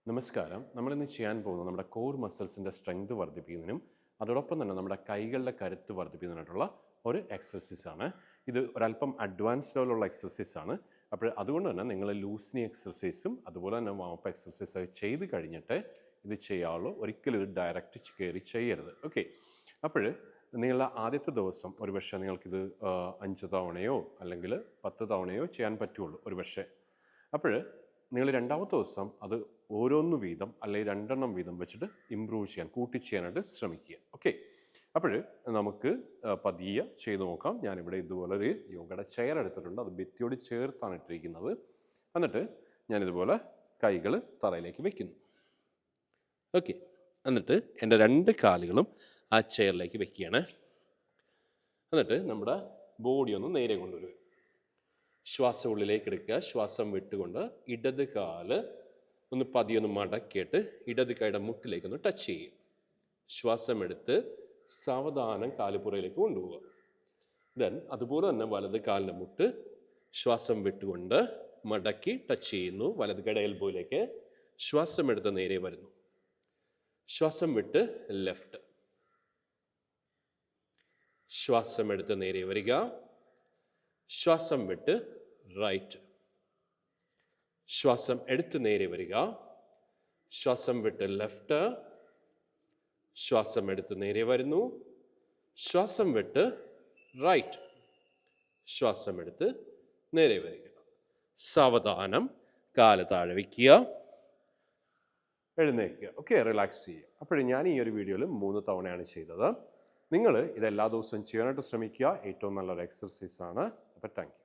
നമസ്കാരം. നമ്മളിന്ന് ചെയ്യാൻ പോകുന്നത് നമ്മുടെ കോർ മസിൽസിൻ്റെ സ്ട്രെങ്ത് വർദ്ധിപ്പിക്കുന്നതിനും അതോടൊപ്പം തന്നെ നമ്മുടെ കൈകളുടെ കരുത്ത് വർദ്ധിപ്പിക്കുന്നതിനായിട്ടുള്ള ഒരു എക്സസൈസാണ്. ഇത് ഒരല്പം അഡ്വാൻസ് ലെവലുള്ള എക്സസൈസാണ്. അപ്പോൾ അതുകൊണ്ട് തന്നെ നിങ്ങൾ ലൂസ്നി എക്സസൈസും അതുപോലെ തന്നെ വാമപ്പ് എക്സസൈസ് ചെയ്ത് കഴിഞ്ഞിട്ട് ഇത് ചെയ്യാവുള്ളൂ. ഒരിക്കലും ഇത് ഡയറക്റ്റ് കയറി ചെയ്യരുത്. ഓക്കെ, അപ്പോൾ നിങ്ങളുടെ ആദ്യത്തെ ദിവസം ഒരുപക്ഷെ നിങ്ങൾക്കിത് 5 തവണയോ അല്ലെങ്കിൽ 10 തവണയോ ചെയ്യാൻ പറ്റുള്ളൂ ഒരുപക്ഷെ. അപ്പോൾ നിങ്ങൾ രണ്ടാമത്തെ ദിവസം അത് ഓരോന്ന് വീതം അല്ലെങ്കിൽ 2 എണ്ണം വീതം വെച്ചിട്ട് ഇമ്പ്രൂവ് ചെയ്യാൻ കൂട്ടിച്ചെയ്യാനായിട്ട് ശ്രമിക്കുക. ഓക്കെ, അപ്പോൾ നമുക്ക് പതിയെ ചെയ്ത് നോക്കാം. ഞാനിവിടെ ഇതുപോലെ ഒരു യോഗയുടെ ചെയർ എടുത്തിട്ടുണ്ട്. അത് ഭിത്തിയോട് ചേർത്താണ് ഇട്ടിരിക്കുന്നത്. എന്നിട്ട് ഞാനിതുപോലെ കൈകൾ തറയിലേക്ക് വെക്കുന്നു. ഓക്കെ, എന്നിട്ട് എൻ്റെ 2 കാലുകളും ആ ചെയറിലേക്ക് വെക്കുകയാണ്. എന്നിട്ട് നമ്മുടെ ബോഡി ഒന്ന് നേരെ കൊണ്ടുവരിക. ശ്വാസം ഉള്ളിലേക്ക് എടുക്കുക. ശ്വാസം വിട്ടുകൊണ്ട് ഇടത് കാല് ഒന്ന് പതിയൊന്ന് മടക്കിയിട്ട് ഇടത് കൈയുടെ മുട്ടിലേക്കൊന്ന് ടച്ച് ചെയ്യുക. ശ്വാസം എടുത്ത് സാവധാനം കാലുപുറയിലേക്ക് കൊണ്ടുപോവുക. ദെൻ അതുപോലെ തന്നെ വലത് കാലിൻ്റെ മുട്ട് ശ്വാസം വിട്ടുകൊണ്ട് മടക്കി ടച്ച് ചെയ്യുന്നു. വലത് കൈയുടെ എൽബോയിലേക്ക് ശ്വാസം എടുത്ത് നേരെ വരുന്നു. ശ്വാസം വിട്ട് ലെഫ്റ്റ്. ശ്വാസം എടുത്ത് നേരെ വരിക. ശ്വാസം വിട്ട് റൈറ്റ്. ശ്വാസം എടുത്ത് നേരെ വരിക. ശ്വാസം വിട്ട് ലെഫ്റ്റ്. ശ്വാസം എടുത്ത് നേരെ വരുന്നു. ശ്വാസം വിട്ട് റൈറ്റ്. ശ്വാസം എടുത്ത് നേരെ വരിക. സാവധാനം കാല് താഴെ വയ്ക്കുക. എഴുന്നേൽക്കുക. ഓക്കെ, റിലാക്സ് ചെയ്യുക. അപ്പോൾ ഞാൻ ഈ ഒരു വീഡിയോയിൽ 3 തവണയാണ് ചെയ്തത്. നിങ്ങൾ ഇതെല്ലാ ദിവസവും ചെയ്യാനായിട്ട് ശ്രമിക്കുക. ഏറ്റവും നല്ലൊരു എക്സർസൈസാണ്. അപ്പോൾ താങ്ക് യു.